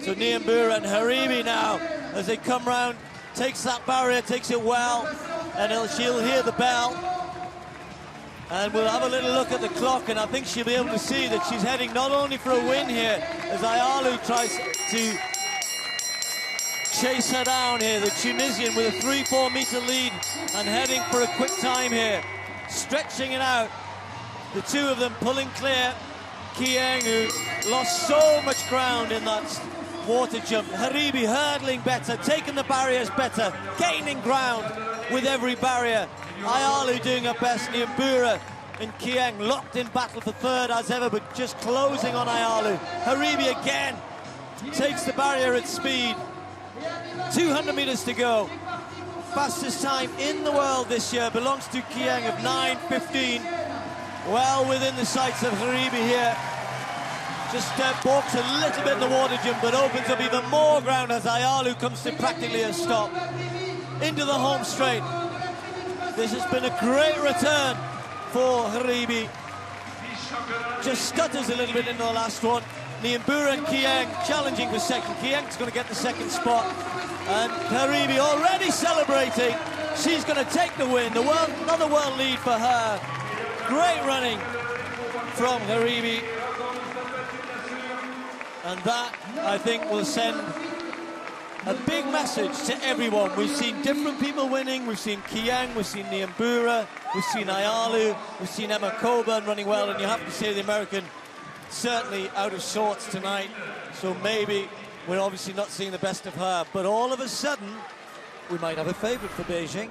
Speaker 3: So Niambura and Haribi now, as they come round, takes that barrier, takes it well, and she'll hear the bell. And we'll have a little look at the clock, and I think she'll be able to see that she's heading not only for a win here, as Ayalu tries to chase her down here, the Tunisian with a 3-4 meter lead and heading for a quick time here. Stretching it out, the two of them pulling clear. Kieng, who lost so much ground in that water jump. Haribi hurdling better, taking the barriers better, gaining ground with every barrier. Ayalu doing her best. Niambura and Kieng locked in battle for third as ever, but just closing on Ayalu. Haribi again takes the barrier at speed. 200 meters to go. Fastest time in the world this year belongs to Kieng of 9:15. Well within the sights of Haribi here. Just balks a little bit in the water jump, but opens up even more ground as Ayalu comes to practically a stop. into the home straight. This has been a great return for Haribi. Just stutters a little bit in the last one. Nyambura and Kiang challenging for second. Kiang's going to get the second spot. And Haribi already celebrating. She's going to take the win. Another world lead for her. Great running from Haribi. And that, I think, will send a big message to everyone. We've seen different people winning. We've seen Kiang, we've seen Nyambura, we've seen Ayalu, we've seen Emma Coburn running well, and you have to say the American certainly out of sorts tonight. So maybe we're obviously not seeing the best of her, but all of a sudden we might have a favourite for Beijing.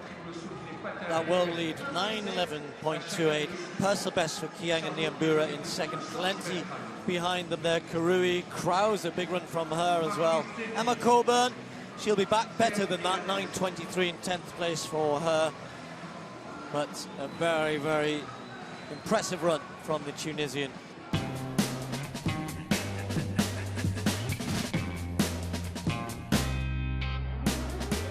Speaker 3: That world lead, 9:11.28. Personal best for Kiang and Nyambura in second. Plenty behind them there. Karui, Krause, a big run from her as well. Emma Coburn, she'll be back better than that. 9:23 in 10th place for her. But a very, very impressive run from the Tunisian.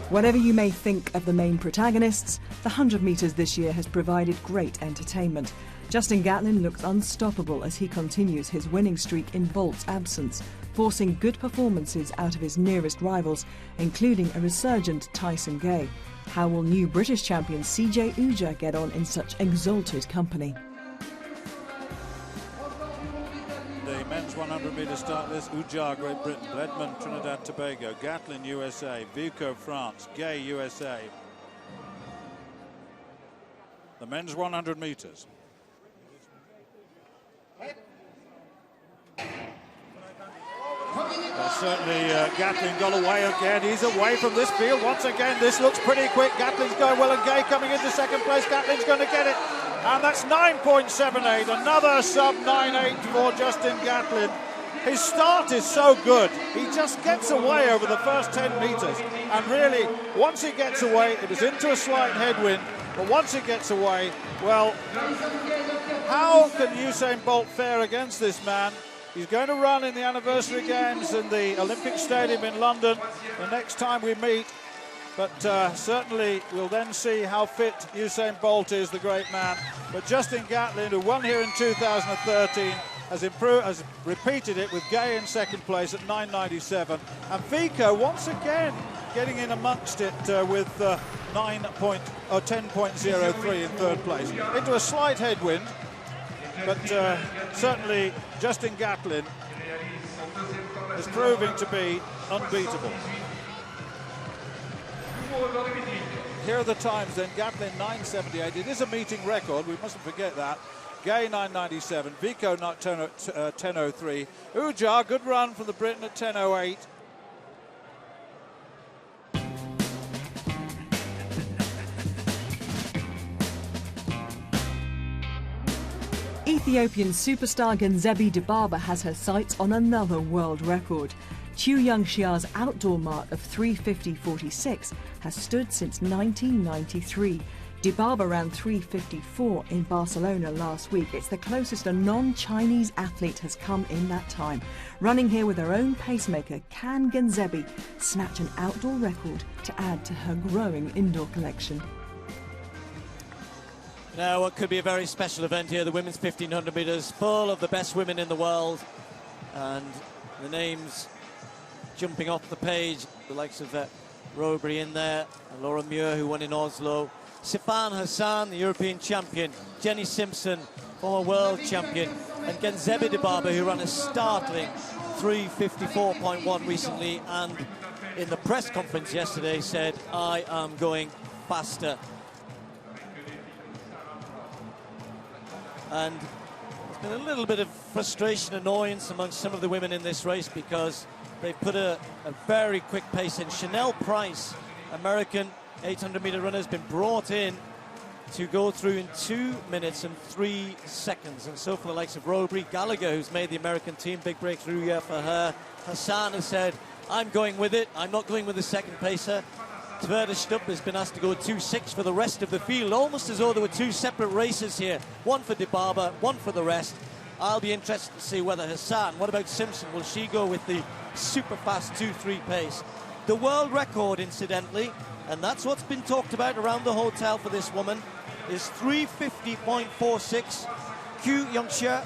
Speaker 1: Whatever you may think of the main protagonists, the 100 metres this year has provided great entertainment. Justin Gatlin looks unstoppable as he continues his winning streak in Bolt's absence, forcing good performances out of his nearest rivals, including a resurgent Tyson Gay. How will new British champion CJ Uja get on in such exalted company?
Speaker 5: The men's 100 metre start list: Ujar, Great Britain; Bledman, Trinidad Tobago; Gatlin, USA; Vico, France; Gay, USA. The men's 100 metres. Certainly Gatlin got away again. He's away from this field once again. This looks pretty quick. Gatlin's going well, and Gay coming into second place. Gatlin's going to get it, and that's 9.78. Another sub 9.8 for Justin Gatlin. His start is so good. He just gets away over the first 10 metres, and really, once he gets away, it was into a slight headwind, but once he gets away, well, how can Usain Bolt fare against this man? He's going to run in the anniversary games in the Olympic Stadium in London the next time we meet. But certainly we'll then see how fit Usain Bolt is, the great man. But Justin Gatlin, who won here in 2013, has repeated it with Gay in second place at 9.97. And Vico once again getting in amongst it with 10.03 in third place. Into a slight headwind. But certainly Justin Gatlin is proving to be unbeatable. Here are the times then. Gatlin 9.78. It is a meeting record, we mustn't forget that. Gay 9.97. Vico 10.03. Ujar, good run from the Briton at 10.08.
Speaker 1: Ethiopian superstar Genzebi Dibaba has her sights on another world record. Chu Young-Xia's outdoor mark of 3:50.46 has stood since 1993. Dibaba ran 3:54 in Barcelona last week. It's the closest a non-Chinese athlete has come in that time. Running here with her own pacemaker, can Genzebi snatch an outdoor record to add to her growing indoor collection?
Speaker 3: Now, what could be a very special event here, the women's 1500 metres, full of the best women in the world, and the names jumping off the page, the likes of Robry in there, and Laura Muir, who won in Oslo, Sifan Hassan, the European champion, Jenny Simpson, former world champion, and Genzebi Dibaba, who ran a startling 3:54.1 recently, and in the press conference yesterday said, I am going faster. And there's been a little bit of frustration, annoyance amongst some of the women in this race because they put a very quick pace in. Chanel Price, American 800-meter runner, has been brought in to go through in 2 minutes and 3 seconds. And so for the likes of Robry, Gallagher, who's made the American team, big breakthrough year for her. Hassan has said, I'm going with it. I'm not going with the second pacer. Tverda Stubb has been asked to go 2.6 for the rest of the field, almost as though there were two separate races here. One for Dibaba, one for the rest. I'll be interested to see whether Hassan, what about Simpson, will she go with the super fast 2.3 pace? The world record, incidentally, And that's what's been talked about around the hotel for this woman, is 350.46. Qu Yongxia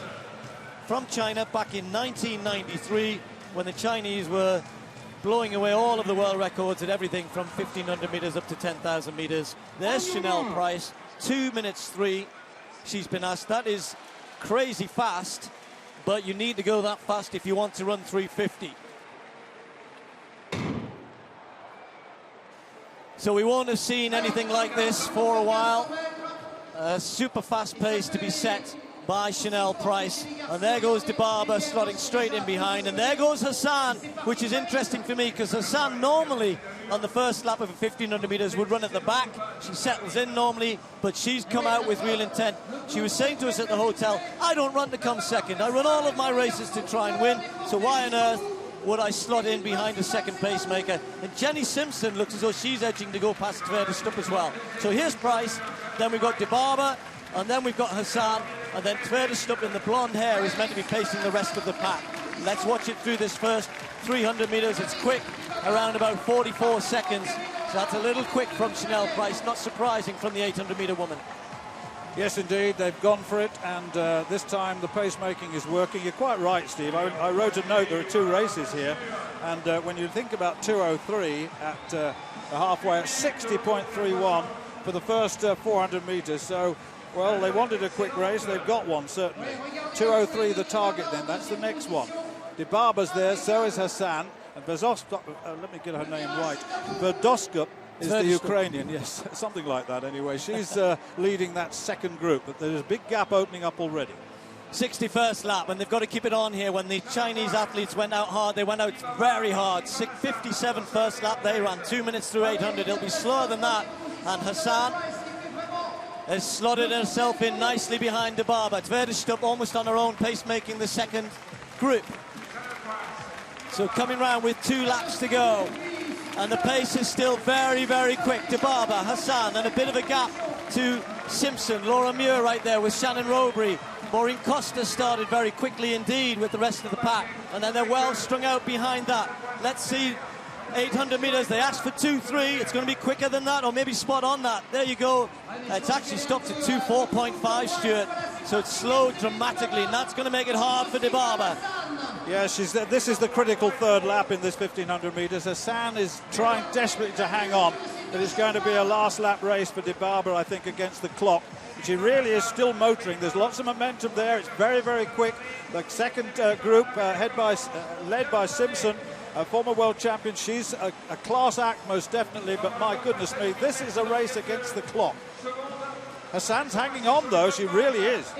Speaker 3: from China back in 1993, when the Chinese were blowing away all of the world records at everything from 1,500 meters up to 10,000 meters. There's Chanel Price, 2 minutes 3. She's been asked, that is crazy fast, but you need to go that fast if you want to run 350. So we won't have seen anything like this for a while. A super fast pace to be set by Chanel Price. And there goes Dibaba slotting straight in behind. And there goes Hassan, which is interesting for me because Hassan normally on the first lap of 1,500 meters would run at the back. She settles in normally, but she's come out with real intent. She was saying to us at the hotel, I don't run to come second. I run all of my races to try and win. So why on earth would I slot in behind a second pacemaker? And Jenny Simpson looks as though she's edging to go past Tverda Stupp as well. So here's Price, then we've got Dibaba, and then we've got Hassan, and then Tverda Stupp in the blonde hair is meant to be pacing the rest of the pack. Let's watch it through this first 300 meters. It's quick, around about 44 seconds. So that's a little quick from Chanel Price, not surprising from the 800-meter woman.
Speaker 5: Yes, indeed, they've gone for it, and this time the pacemaking is working. You're quite right, Steve. I wrote a note, there are 2 races here, and when you think about 2:03 at the halfway at 60.31 for the first 400 meters, so, well, they wanted a quick race, they've got one, certainly. 2:03 the target then, that's the next one. Dibaba's there, so is Hassan, and Bezoskop, let me get her name right, Verdoskup is the Ukrainian, yes, something like that anyway. She's leading that second group, but there's a big gap opening up already.
Speaker 3: 61st lap, and they've got to keep it on here. When the Chinese athletes went out hard, they went out very hard. 57 first lap, they ran 2 minutes through 800. It'll be slower than that. And Hassan has slotted herself in nicely behind Dibaba. Tverda Stupp almost on her own pace, making the second group. So coming round with 2 laps to go. And the pace is still very, very quick. Dibaba, Hassan, and a bit of a gap to Simpson. Laura Muir right there with Shannon Robury. Maureen Costa started very quickly indeed with the rest of the pack. And then they're well strung out behind that. Let's see, 800 meters. They asked for 2:3. It's going to be quicker than that, or maybe spot on that. There you go. It's actually stopped at 2:4.5, Stuart. So it's slowed dramatically, and that's going to make it hard for Dibaba.
Speaker 5: Yeah, this is the critical third lap in this 1,500 meters. Hassan is trying desperately to hang on, but it's going to be a last lap race for Dibaba, I think, against the clock. She really is still motoring. There's lots of momentum there. It's very, very quick. The second group, led by Simpson, a former world champion. She's a class act, most definitely, but my goodness me, this is a race against the clock. Hassan's hanging on, though. She really is.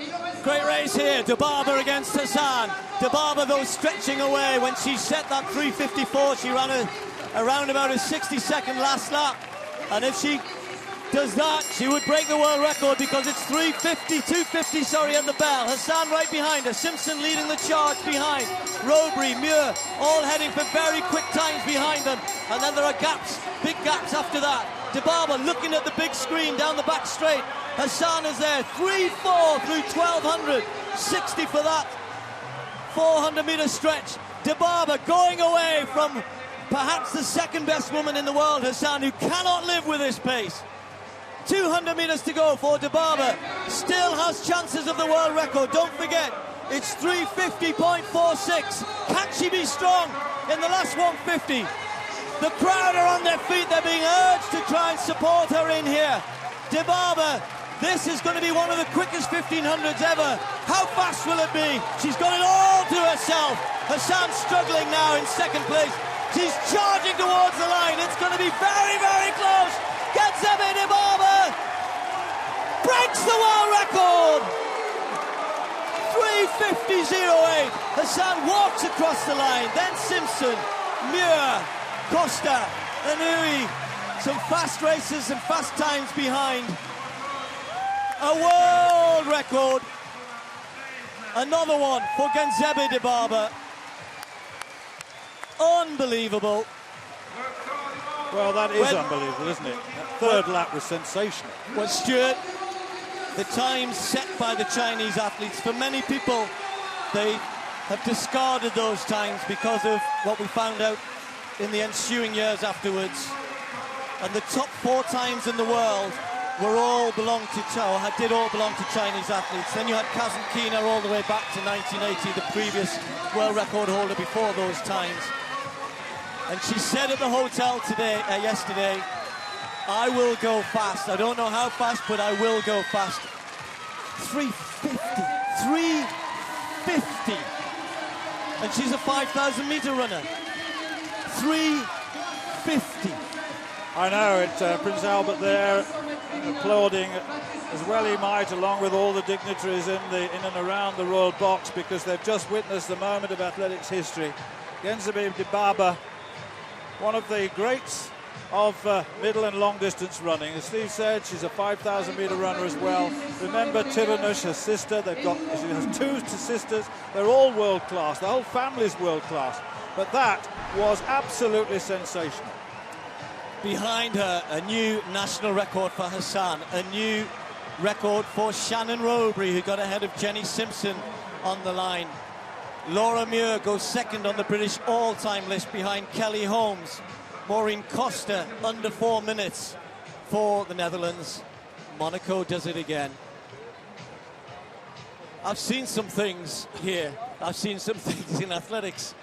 Speaker 3: Great race here. Dibaba against Hassan. Dibaba, though, stretching away. When she set that 3:54, she ran around about a 60-second last lap. And if she does that, she would break the world record because it's 2:50, sorry, at the bell. Hassan right behind her. Simpson leading the charge behind. Robury, Muir, all heading for very quick times behind them. And then there are gaps, big gaps after that. Dibaba looking at the big screen down the back straight. Hassan is there, 3:4 through 1,200. 60 for that 400-meter stretch. Dibaba going away from perhaps the second best woman in the world, Hassan, who cannot live with this pace. 200 meters to go for Dibaba. Still has chances of the world record. Don't forget, it's 3:50.46. Can she be strong in the last 150? The crowd are on their feet. They're being urged to try and support her in here. Dibaba, this is going to be one of the quickest 1500s ever. How fast will it be? She's got it all to herself. Hassan struggling now in second place. She's charging towards the line. It's going to be very, very close. Genzebe Dibaba breaks the world record. 3:50.08. Hassan walks across the line. Then Simpson, Muir, Costa, Anui. Some fast races and fast times behind. A world record. Another one for Genzebe Dibaba. Unbelievable.
Speaker 5: Well, that is unbelievable, isn't it? That third lap was sensational.
Speaker 3: Well, Stuart, the times set by the Chinese athletes, for many people, they have discarded those times because of what we found out in the ensuing years afterwards. And the top 4 times in the world did all belong to Chinese athletes. Then you had Kazan Kina all the way back to 1980, the previous world record holder before those times. And she said at the hotel yesterday, I will go fast. I don't know how fast, but I will go fast. 350. And she's a 5,000 meter runner. 350.
Speaker 5: I know it, Prince Albert there applauding as well he might, along with all the dignitaries in and around the royal box, because they've just witnessed the moment of athletics history. Genzabe Dibaba, one of the greats of middle and long distance running. As Steve said, she's a 5,000 meter runner as well. Remember Tiranush, her sister, she has 2 sisters, they're all world class, the whole family's world class. But that was absolutely sensational.
Speaker 3: Behind her, a new national record for Hassan, a new record for Shannon Robury, who got ahead of Jenny Simpson on the line. Laura Muir goes second on the British all-time list behind Kelly Holmes. Maureen Costa under 4 minutes for the Netherlands. Monaco does it again. I've seen some things here. I've seen some things in athletics.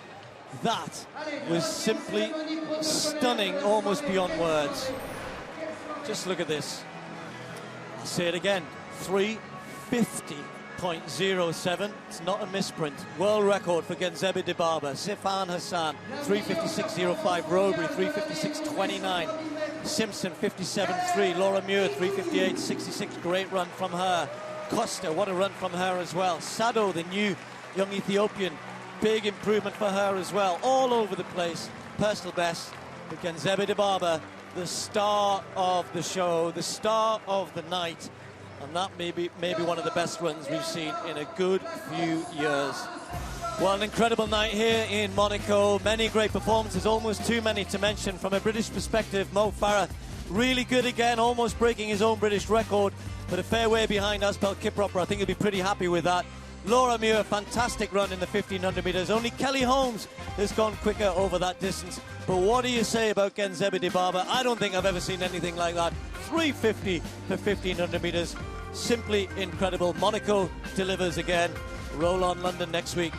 Speaker 3: That was simply stunning, almost beyond words. Just look at this. I'll say it again. 350.07. It's not a misprint. World record for Genzabe Dibaba. Sifan Hassan, 356.05. Robury, 356.29. Simpson, 57.3. Laura Muir, 358.66. Great run from her. Costa, what a run from her as well. Sado, the new young Ethiopian, big improvement for her as well. All over the place. Personal best for Genzabe Dibaba, the star of the show, the star of the night. And that may be one of the best runs we've seen in a good few years. Well, an incredible night here in Monaco. Many great performances, almost too many to mention. From a British perspective, Mo Farah, really good again, almost breaking his own British record, but a fair way behind Asbel Kiprop. I think he'll be pretty happy with that. Laura Muir, fantastic run in the 1,500 metres. Only Kelly Holmes has gone quicker over that distance. But what do you say about Genzabe Dibaba? I don't think I've ever seen anything like that. 350 for 1,500 metres. Simply incredible. Monaco delivers again. Roll on London next week.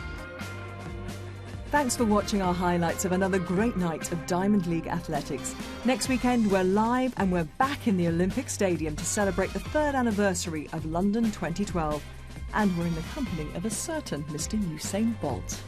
Speaker 1: Thanks for watching our highlights of another great night of Diamond League athletics. Next weekend, we're live and we're back in the Olympic Stadium to celebrate the 3rd anniversary of London 2012. And we're in the company of a certain Mr. Usain Bolt.